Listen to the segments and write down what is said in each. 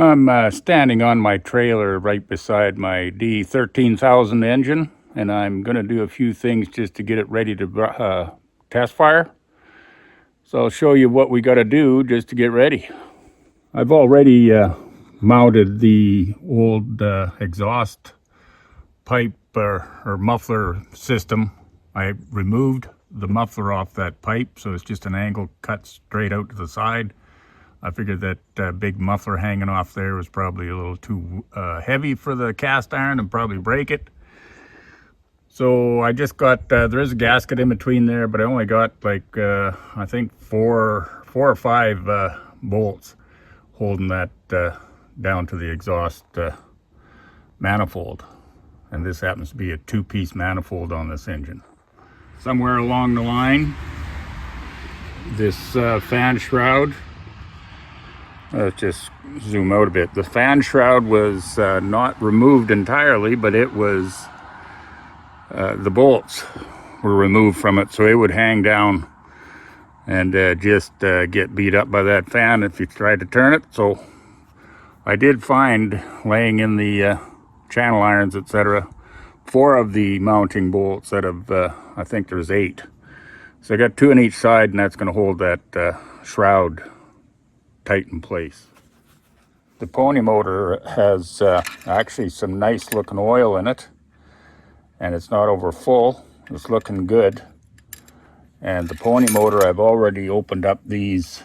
I'm standing on my trailer right beside my D13000 engine, and I'm going to do a few things just to get it ready to test fire. So I'll show you what we got to do just to get ready. I've already mounted the old exhaust pipe or muffler system. I removed the muffler off that pipe, so it's just an angle cut straight out to the side. I figured that big muffler hanging off there was probably a little too heavy for the cast iron and probably break it. So I just got, there is a gasket in between there, but I only got like, I think four or five bolts holding that down to the exhaust manifold. And this happens to be a two-piece manifold on this engine. Somewhere along the line, this fan shroud, let's just zoom out a bit. The fan shroud was not removed entirely, but it was, the bolts were removed from it, so it would hang down and just get beat up by that fan if you tried to turn it. So I did find, laying in the channel irons, etc., 4 of the mounting bolts out of, I think there's 8. So I got 2 on each side, and that's going to hold that shroud tight in place. The pony motor has actually some nice looking oil in it, and it's not over full. It's looking good. And the pony motor, I've already opened up these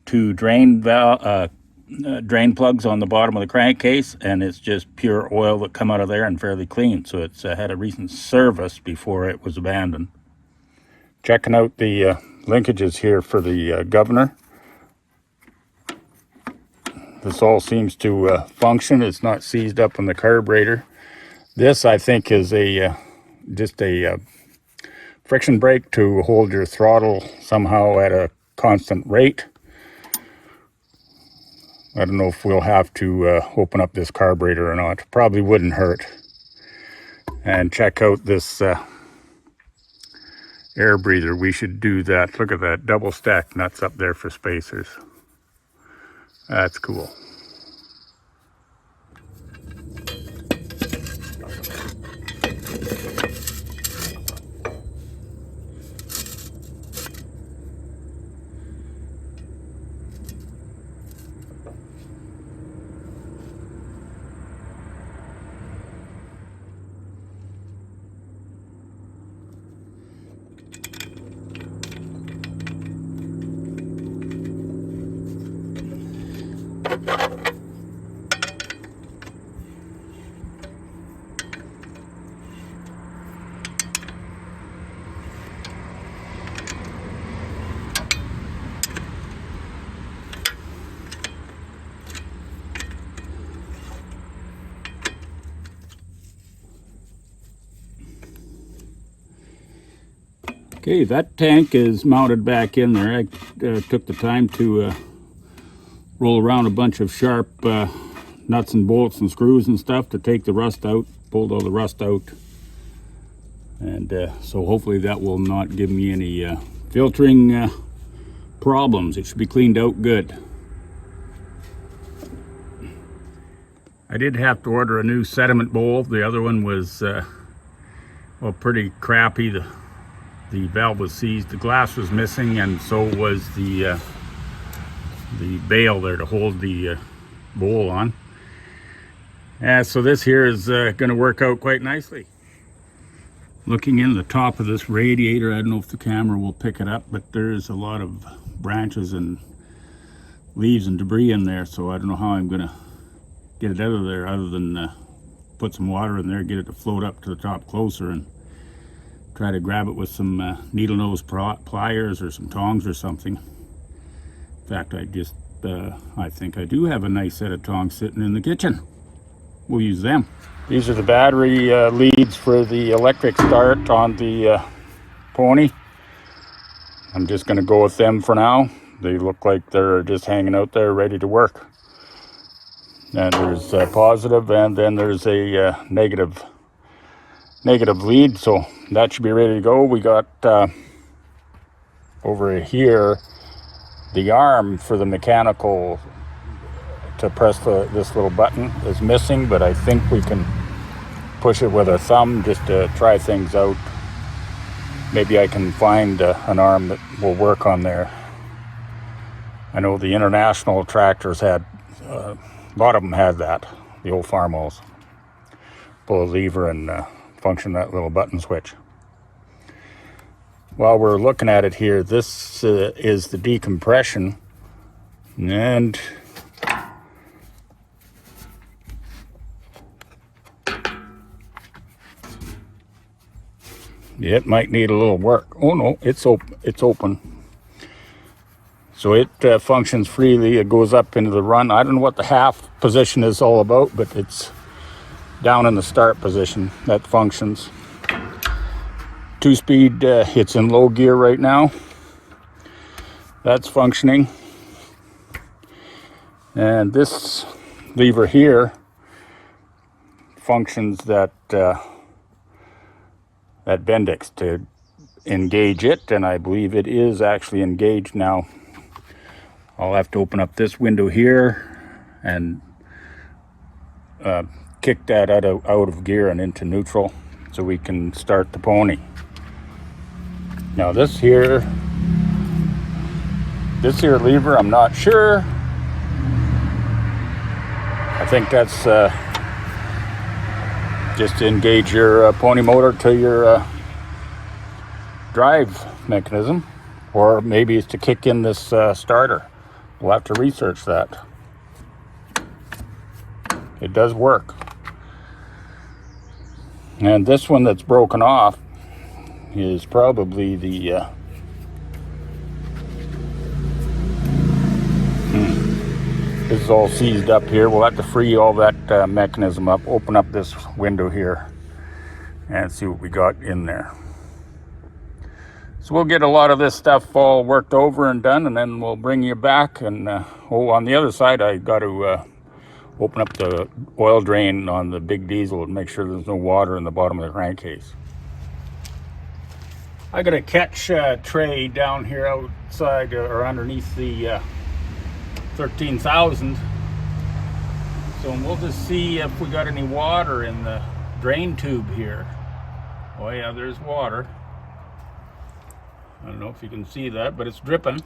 2 drain plugs on the bottom of the crankcase, and it's just pure oil that come out of there and fairly clean. So it's had a recent service before it was abandoned. Checking out the linkages here for the governor. This all seems to function. It's not seized up in the carburetor. This, I think, is just a friction brake to hold your throttle somehow at a constant rate. I don't know if we'll have to open up this carburetor or not. Probably wouldn't hurt. And check out this air breather. We should do that. Look at that, double stack nuts up there for spacers. That's cool. Okay, that tank is mounted back in there. I took the time to roll around a bunch of sharp nuts and bolts and screws and stuff to take the rust out, pulled all the rust out. And so hopefully that will not give me any filtering problems. It should be cleaned out good. I did have to order a new sediment bowl. The other one was, well, pretty crappy. The valve was seized, the glass was missing, and so was the bail there to hold the bowl on. So this here is going to work out quite nicely. Looking in the top of this radiator, I don't know if the camera will pick it up, but there's a lot of branches and leaves and debris in there, so I don't know how I'm going to get it out of there other than put some water in there, get it to float up to the top closer, and try to grab it with some needle nose pliers or some tongs or something. In fact, I think I do have a nice set of tongs sitting in the kitchen. We'll use them. These are the battery leads for the electric start on the pony. I'm just going to go with them for now. They look like they're just hanging out there ready to work. And there's a positive, and then there's a negative lead, so that should be ready to go. We got over here the arm for the mechanical to press this little button is missing, but I think we can push it with our thumb just to try things out. Maybe I can find an arm that will work on there. I know the international tractors had, a lot of them had that, the old farmhouse. Pull a lever and function that little button switch. While we're looking at it here, this is the decompression, and it might need a little work. Oh no, it's open. So it functions freely. It goes up into the run. I don't know what the half position is all about, but it's down in the start position that functions. 2-speed, it's in low gear right now. That's functioning. And this lever here functions that Bendix to engage it, and I believe it is actually engaged now. I'll have to open up this window here and kick that out of gear and into neutral so we can start the pony. Now this here lever, I'm not sure. I think that's just to engage your pony motor to your drive mechanism, or maybe it's to kick in this starter. We'll have to research that. It does work. And this one that's broken off is probably the this is all seized up here. We'll have to free all that mechanism up, open up this window here and see what we got in there. So we'll get a lot of this stuff all worked over and done, and then we'll bring you back. And on the other side, I got to open up the oil drain on the big diesel and make sure there's no water in the bottom of the crankcase. I got a catch tray down here outside or underneath the 13,000. So we'll just see if we got any water in the drain tube here. Oh yeah, there's water. I don't know if you can see that, but it's dripping.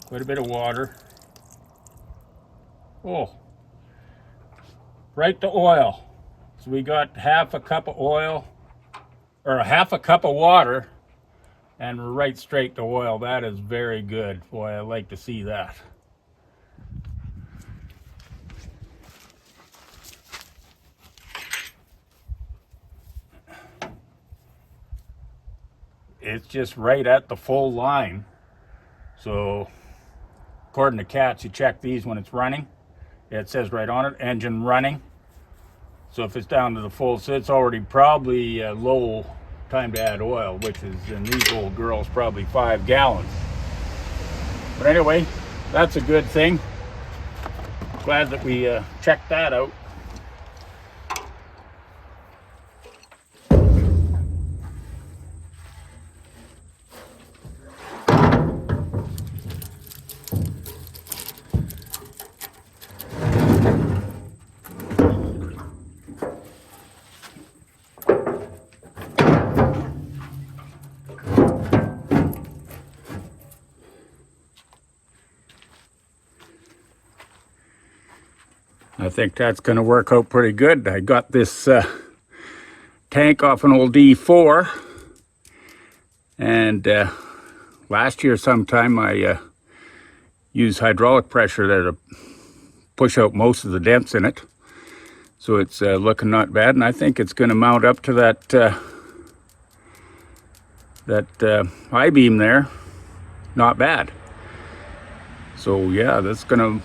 Quite a bit of water. Oh, right to oil. So we got half a cup of oil, or half a cup of water, and we're right straight to oil. That is very good. Boy, I like to see that. It's just right at the full line. So according to CATS, you check these when it's running. It says right on it, engine running. So if it's down to the full, so it's already probably low time to add oil, which is in these old girls probably 5 gallons. But anyway, that's a good thing. Glad that we checked that out. I think that's going to work out pretty good. I got this tank off an old D4, and last year sometime I used hydraulic pressure there to push out most of the dents in it. So it's looking not bad, and I think it's going to mount up to that I-beam there. Not bad. So yeah, that's going to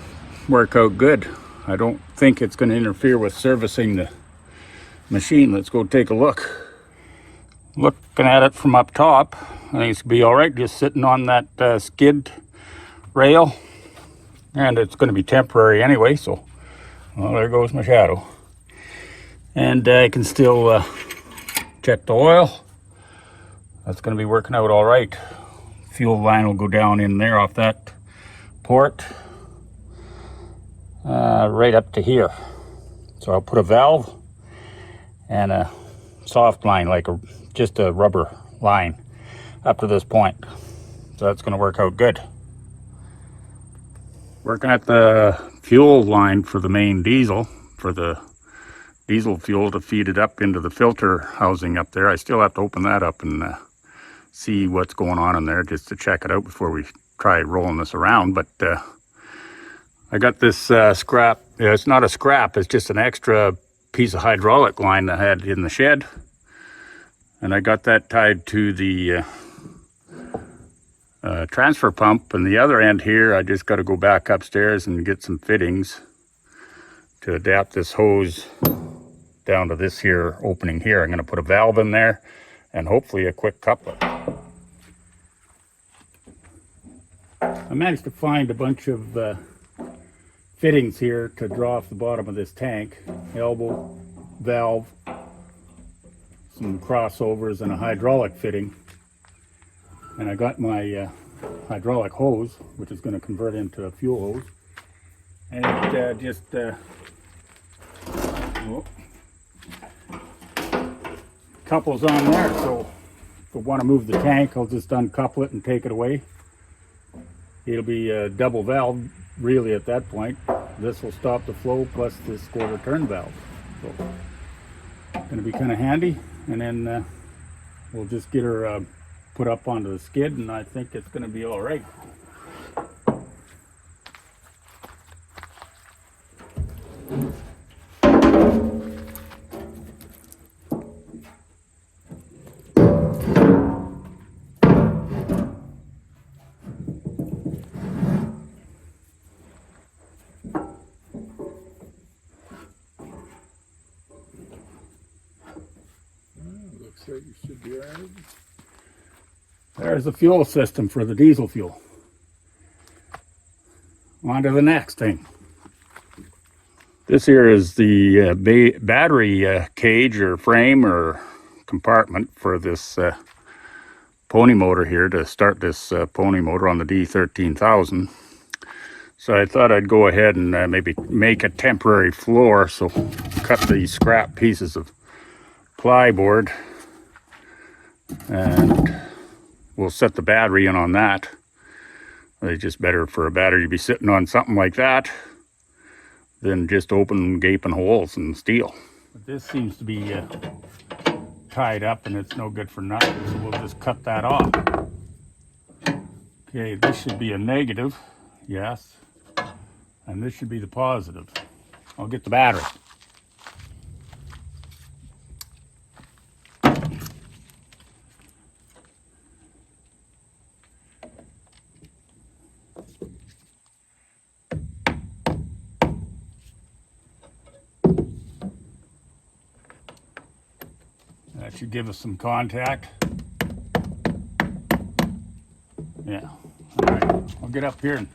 work out good. I don't think it's going to interfere with servicing the machine. Let's go take a look. Looking at it from up top, I think it's gonna be all right just sitting on that skid rail, and it's going to be temporary anyway, so well, there goes my shadow. And I can still check the oil. That's going to be working out all right. Fuel line will go down in there off that port right up to here. So I'll put a valve and a soft line, like just a rubber line up to this point. So that's going to work out good. Working at the fuel line for the main diesel, for the diesel fuel to feed it up into the filter housing up there. I still have to open that up and see what's going on in there just to check it out before we try rolling this around. But I got this scrap. Yeah, it's not a scrap, it's just an extra piece of hydraulic line that I had in the shed. And I got that tied to the transfer pump, and the other end here I just got to go back upstairs and get some fittings to adapt this hose down to this here opening here. I'm going to put a valve in there and hopefully a quick coupler. I managed to find a bunch of fittings here to draw off the bottom of this tank. Elbow, valve, some crossovers, and a hydraulic fitting. And I got my hydraulic hose, which is going to convert into a fuel hose. And it just couples on there. So if I want to move the tank, I'll just uncouple it and take it away. It'll be a double valve really at that point. This will stop the flow plus this quarter turn valve. So it's going to be kind of handy. And then we'll just get her put up onto the skid, and I think it's going to be all right. Looks like you should be all right. There's the fuel system for the diesel fuel. On to the next thing. This here is the battery cage or frame or compartment for this pony motor here to start this pony motor on the D13000. So I thought I'd go ahead and maybe make a temporary floor. So cut these scrap pieces of plyboard and we'll set the battery in on that. It's just better for a battery to be sitting on something like that than just open gaping holes in steel. But this seems to be tied up and it's no good for nothing, so we'll just cut that off. Okay, this should be a negative, yes, and this should be the positive. I'll get the battery. That should give us some contact. Yeah, all right. I'll get up here and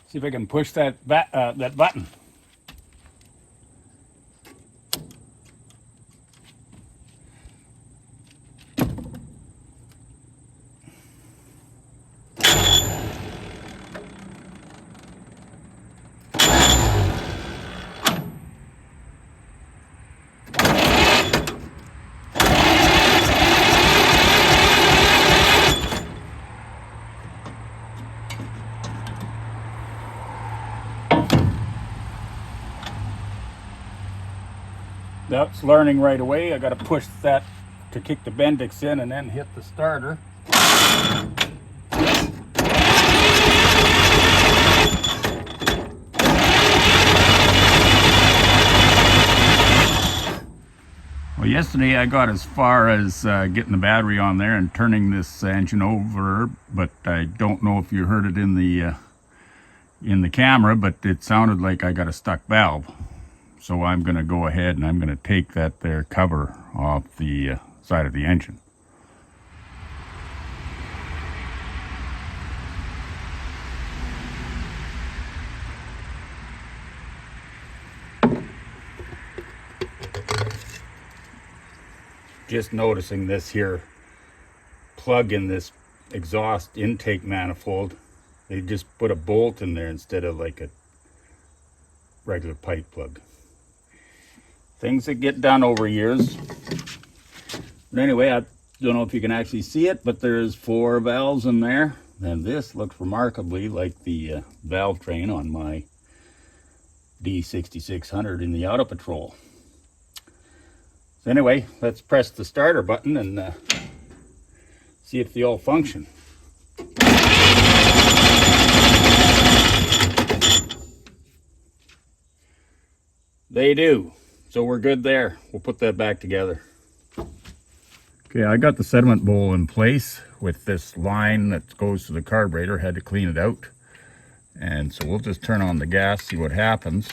see if I can push that button. That's learning right away. I got to push that to kick the Bendix in and then hit the starter. Well, yesterday I got as far as getting the battery on there and turning this engine over, but I don't know if you heard it in the camera, but it sounded like I got a stuck valve. So I'm going to go ahead and I'm going to take that there cover off the side of the engine. just noticing this here plug in this exhaust intake manifold. They just put a bolt in there instead of like a regular pipe plug. Things that get done over years. But anyway, I don't know if you can actually see it, but there's 4 valves in there. And this looks remarkably like the valve train on my D6600 in the Auto Patrol. So anyway, let's press the starter button and see if they all function. They do. So we're good there. We'll put that back together. Okay, I got the sediment bowl in place with this line that goes to the carburetor. Had to clean it out. And so we'll just turn on the gas, see what happens.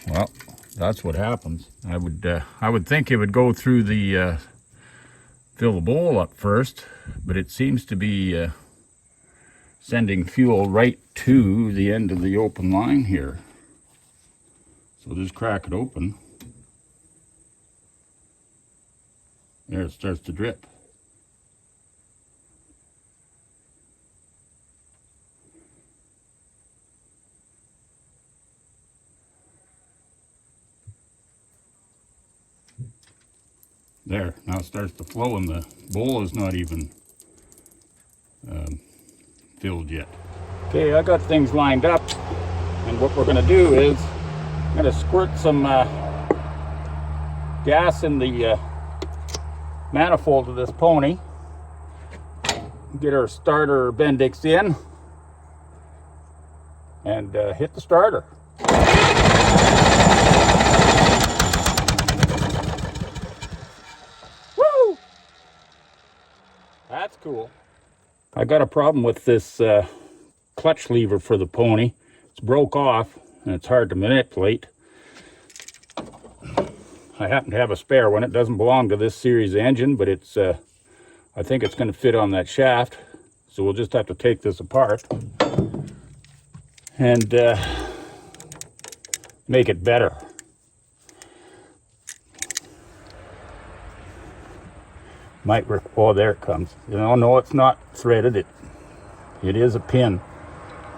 Well, that's what happens. I would think it would go through the fill the bowl up first, but it seems to be sending fuel right to the end of the open line here. So just crack it open. There, it starts to drip. There, now it starts to flow and the bowl is not even filled yet. Okay, I got things lined up, and what we're gonna do is I'm gonna squirt some gas in the manifold of this pony, get our starter Bendix in, and hit the starter. Woo! That's cool. I got a problem with this clutch lever for the pony. It's broke off and it's hard to manipulate. I happen to have a spare one. It doesn't belong to this series engine, but it's I think it's going to fit on that shaft. So we'll just have to take this apart and make it better. Might work. Oh, there it comes. You know, no, it's not threaded. It is a pin.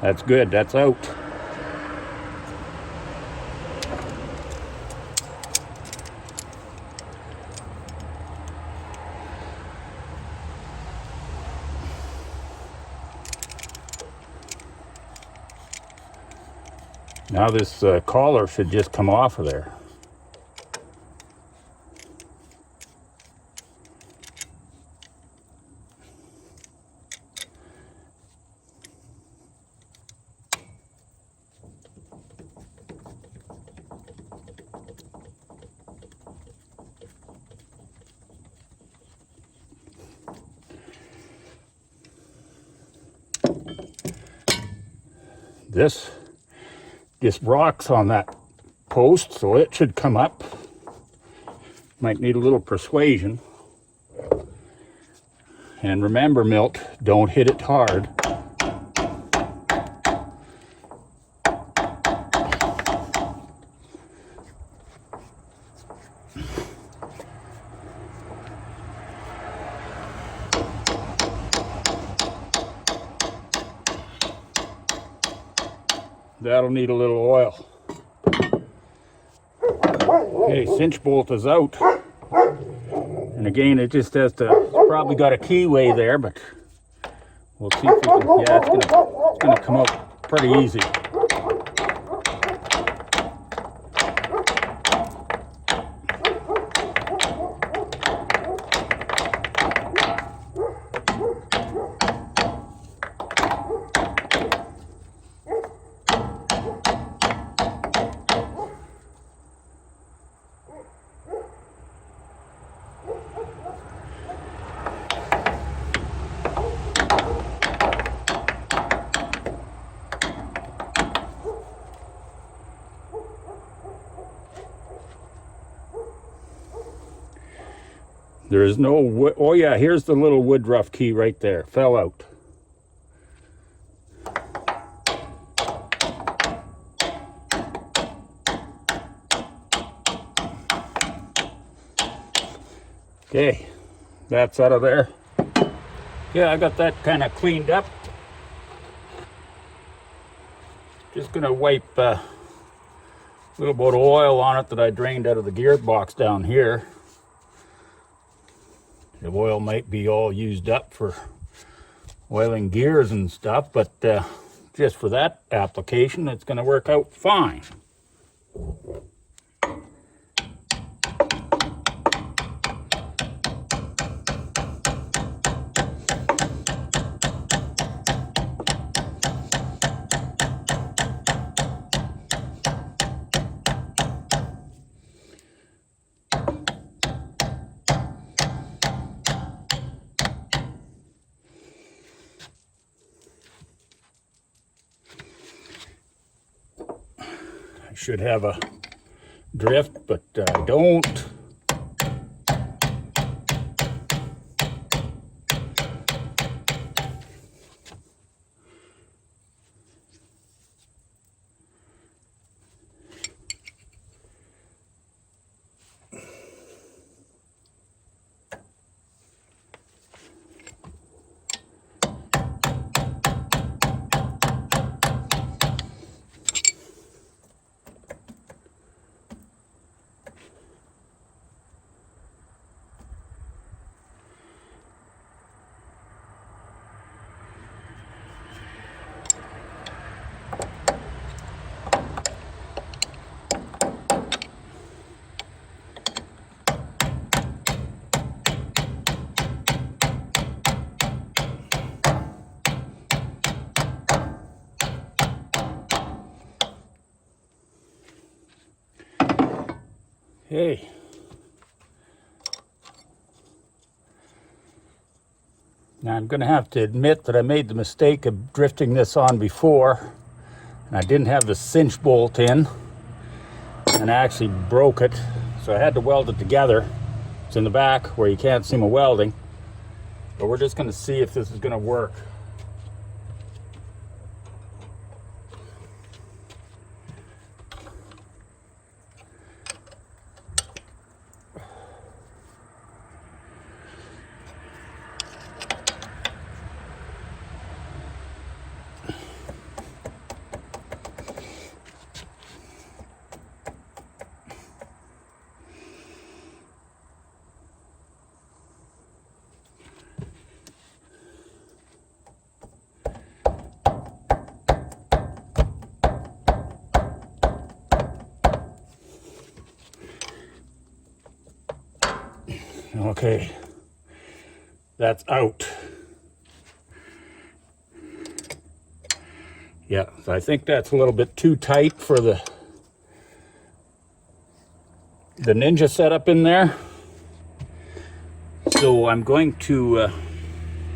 That's good. That's out. Now this collar should just come off of there. This just rocks on that post, so it should come up. Might need a little persuasion. And remember, Milt, don't hit it hard. That'll need a little oil. Okay, cinch bolt is out. And again, it just has to, it's probably got a keyway there, but we'll see if we can, yeah, it's gonna come out pretty easy. There is no wood. Oh yeah, here's the little woodruff key right there. Fell out. Okay, that's out of there. Yeah, I got that kind of cleaned up. Just gonna wipe a little bit of oil on it that I drained out of the gearbox down here. The oil might be all used up for oiling gears and stuff, but just for that application, it's gonna work out fine. I should have a drift, but I don't. Okay. Now I'm going to have to admit that I made the mistake of drifting this on before, and I didn't have the cinch bolt in, and I actually broke it, so I had to weld it together. It's in the back where you can't see my welding, but we're just going to see if this is going to work. Okay, that's out. Yeah, so I think that's a little bit too tight for the Ninja setup in there. So I'm going to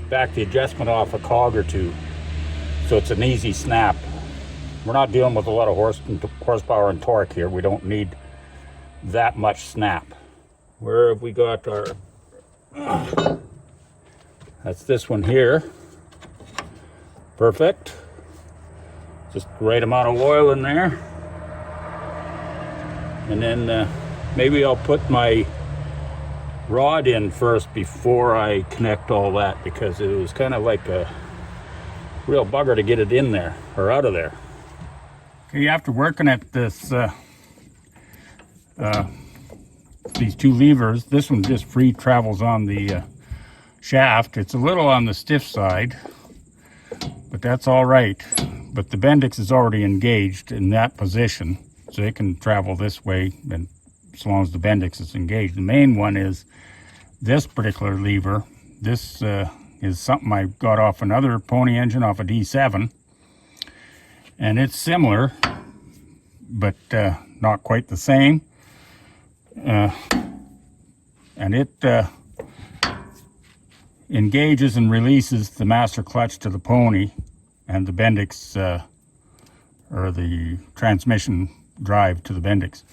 back the adjustment off a cog or two so it's an easy snap. We're not dealing with a lot of horsepower and torque here. We don't need that much snap. Where have we got our... That's this one here. Perfect. Just the right amount of oil in there. And then maybe I'll put my rod in first before I connect all that, because it was kind of like a real bugger to get it in there or out of there. Okay, after working at this these two levers, this one just free travels on the shaft. It's a little on the stiff side, but that's all right. But the Bendix is already engaged in that position, so it can travel this way, and as long as the Bendix is engaged. The main one is this particular lever. This is something I got off another pony engine, off a D7, and it's similar, but not quite the same. And it engages and releases the master clutch to the pony and the Bendix or the transmission drive to the Bendix.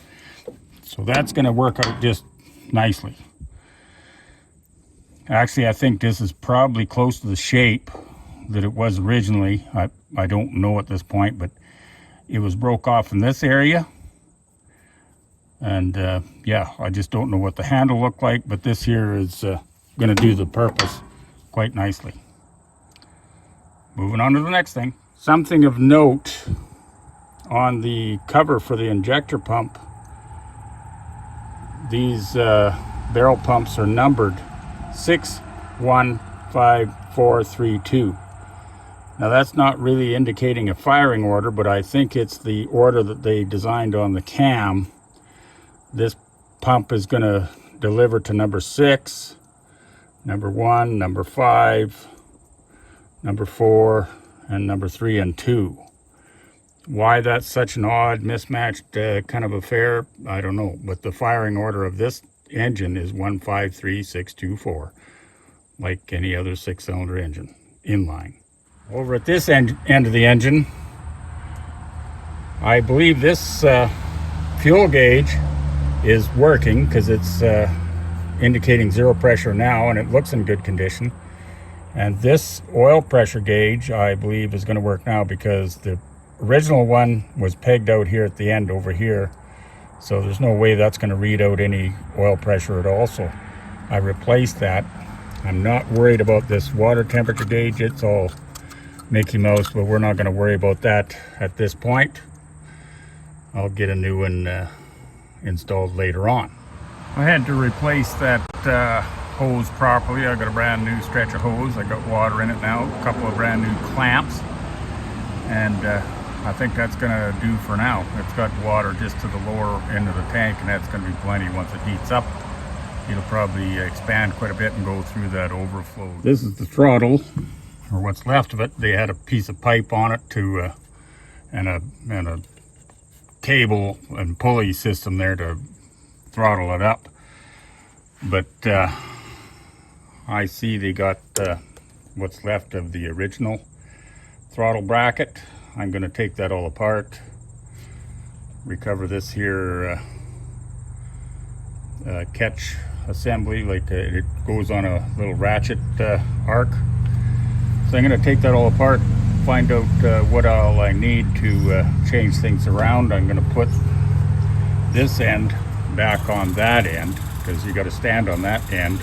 So that's going to work out just nicely. Actually, I think this is probably close to the shape that it was originally. I don't know at this point, but it was broke off in this area. And yeah, I just don't know what the handle looked like, but this here is going to do the purpose quite nicely. Moving on to the next thing. Something of note on the cover for the injector pump, these barrel pumps are numbered 615432. Now that's not really indicating a firing order, but I think it's the order that they designed on the cam. This pump is going to deliver to number 6, number 1, number 5, number 4, and number 3 and 2. Why that's such an odd, mismatched kind of affair, I don't know. But the firing order of this engine is 153624, like any other 6-cylinder engine, inline. Over at this end of the engine, I believe this fuel gauge is working because it's indicating 0 pressure now, and it looks in good condition. And this oil pressure gauge, I believe, is going to work now because the original one was pegged out here at the end over here, so there's no way that's going to read out any oil pressure at all. So I replaced that. I'm not worried about this water temperature gauge. It's all Mickey Mouse, but we're not going to worry about that at this point. I'll get a new one installed later on. I had to replace that hose properly. I got a brand new stretcher hose. I got water in it now, a couple of brand new clamps, and I think that's going to do for now. It's got water just to the lower end of the tank, and that's going to be plenty. Once it heats up, it'll probably expand quite a bit and go through that overflow. This is the throttle, or what's left of it. They had a piece of pipe on it to and a cable and pulley system there to throttle it up. But I see they got what's left of the original throttle bracket. I'm going to take that all apart, recover this here catch assembly, like it goes on a little ratchet arc. So I'm going to take that all apart, find out what all I need to change things around. I'm going to put this end back on that end, because you got to stand on that end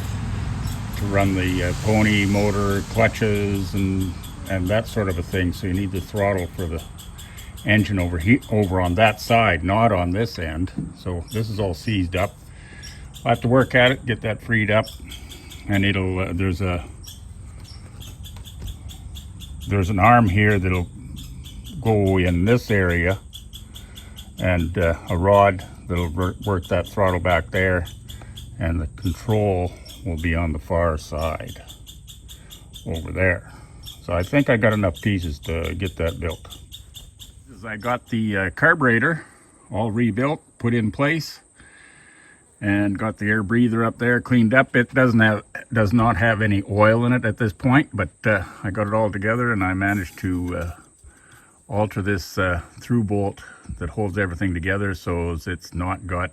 to run the pony motor, clutches, and that sort of a thing. So you need the throttle for the engine over on that side, not on this end. So this is all seized up. I'll have to work at it, get that freed up, and it'll there's an arm here that'll go in this area, and a rod that'll work that throttle back there, and the control will be on the far side over there. So I think I got enough pieces to get that built. I got the carburetor all rebuilt, put in place, and got the air breather up there cleaned up. It does not have any oil in it at this point, but I got it all together, and I managed to alter this through bolt that holds everything together so it's not got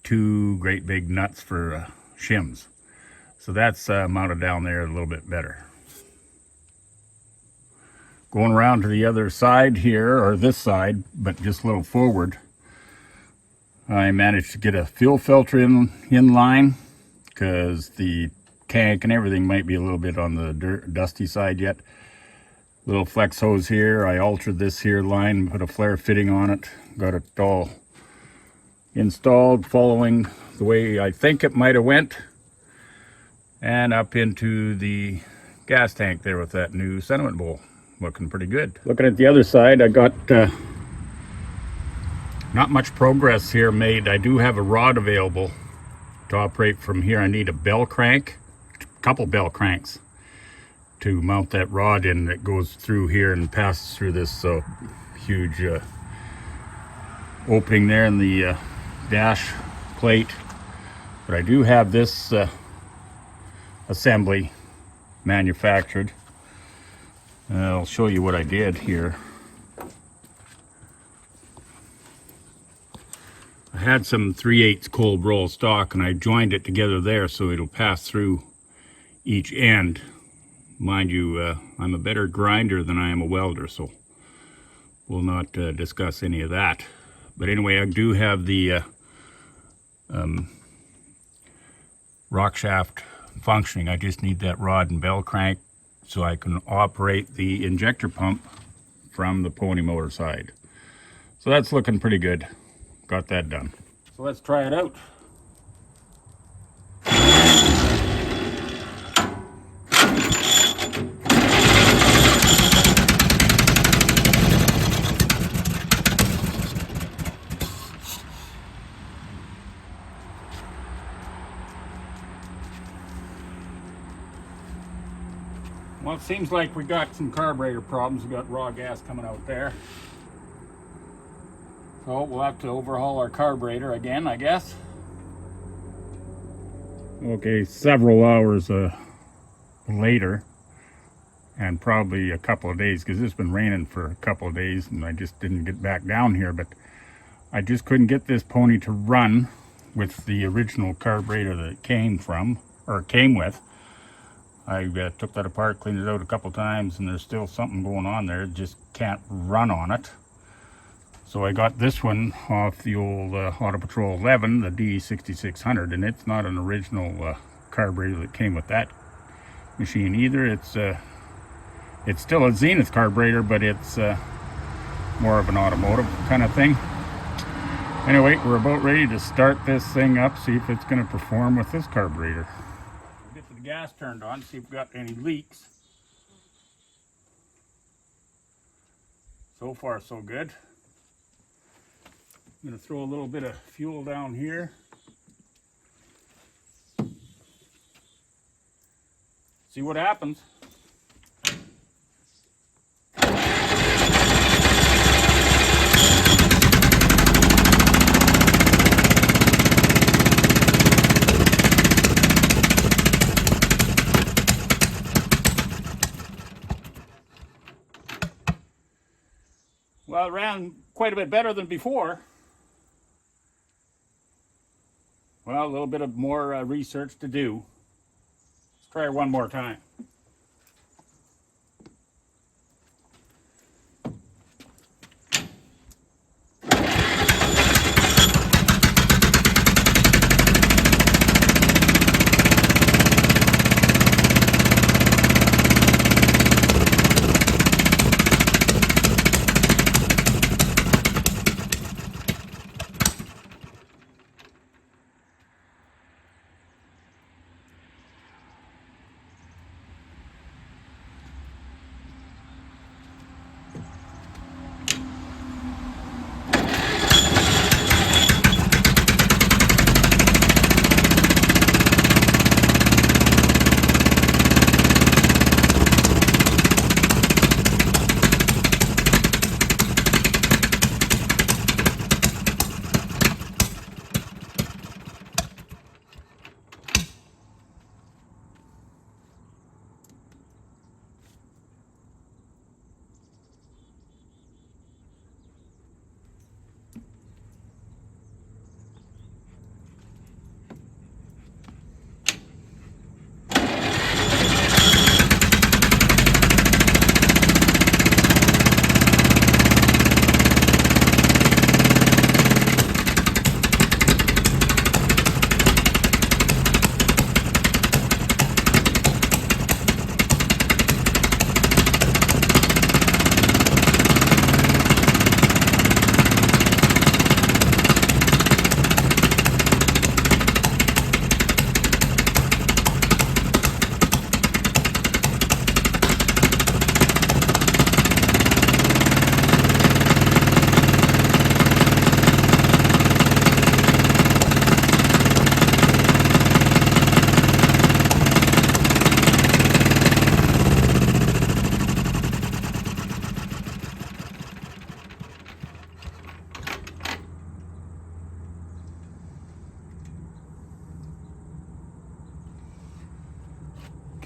two great big nuts for shims. So that's mounted down there a little bit better. Going around to the other side here, or this side, but just a little forward, I managed to get a fuel filter in line, because the tank and everything might be a little bit on the dusty side yet. Little flex hose here. I altered this here line, put a flare fitting on it, got it all installed following the way I think it might have went, and up into the gas tank there with that new sediment bowl. Looking pretty good. Looking at the other side, I got not much progress here made. I do have a rod available to operate from here. I need a bell crank, a couple bell cranks, to mount that rod in that goes through here and passes through this huge opening there in the dash plate. But I do have this assembly manufactured. I'll show you what I did here. I had some 3/8 cold roll stock, and I joined it together there so it'll pass through each end. Mind you, I'm a better grinder than I am a welder, so we'll not discuss any of that. But anyway, I do have the rock shaft functioning. I just need that rod and bell crank so I can operate the injector pump from the pony motor side. So that's looking pretty good. Got that done. So let's try it out. Well, it seems like we got some carburetor problems. We got raw gas coming out there. So we'll have to overhaul our carburetor again, I guess. Okay, several hours later, and probably a couple of days, because it's been raining for a couple of days and I just didn't get back down here, but I just couldn't get this pony to run with the original carburetor that it came from, or came with. I took that apart, cleaned it out a couple times, and there's still something going on there. It just can't run on it. So I got this one off the old Auto Patrol 11, the D6600, and it's not an original carburetor that came with that machine either. It's still a Zenith carburetor, but it's more of an automotive kind of thing. Anyway, we're about ready to start this thing up, see if it's going to perform with this carburetor. We'll get the gas turned on, see if we've got any leaks. So far, so good. I'm going to throw a little bit of fuel down here. See what happens. Well, it ran quite a bit better than before. Well, a little bit of more research to do. Let's try it one more time.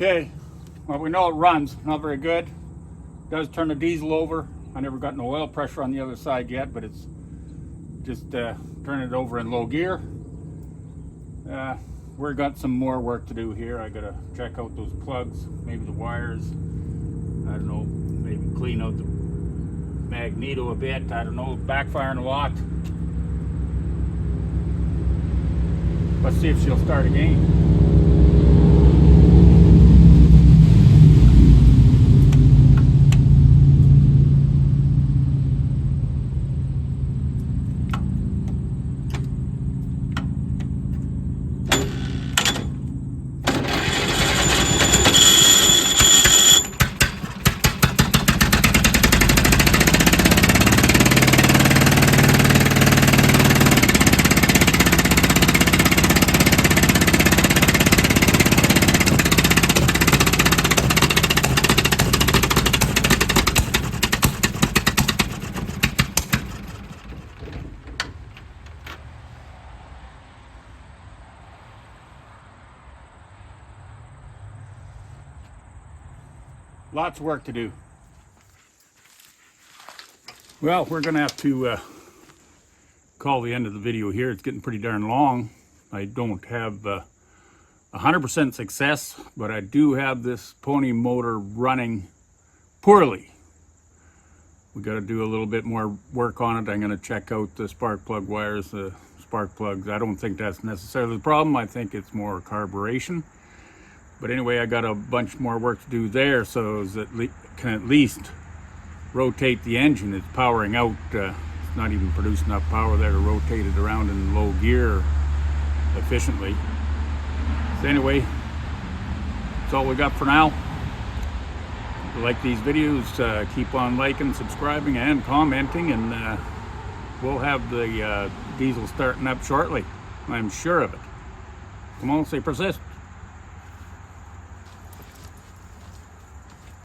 Okay, well, we know it runs, not very good. It does turn the diesel over. I never got no oil pressure on the other side yet, but it's just turning it over in low gear. We've got some more work to do here. I gotta check out those plugs, maybe the wires. I don't know, maybe clean out the magneto a bit. I don't know, backfiring a lot. Let's see if she'll start again. Lots of work to do. Well, we're gonna have to call the end of the video here. It's getting pretty darn long. I don't have 100% success, but I do have this pony motor running poorly. We got to do a little bit more work on it. I'm going to check out the spark plug wires, the spark plugs. I don't think that's necessarily the problem. I think it's more carburation. But anyway, I got a bunch more work to do there, so that can at least rotate the engine. It's powering out. It's not even producing enough power there to rotate it around in low gear efficiently. So anyway, that's all we got for now. If you like these videos, keep on liking, subscribing, and commenting, and we'll have the diesel starting up shortly. I'm sure of it. Come on, say persist.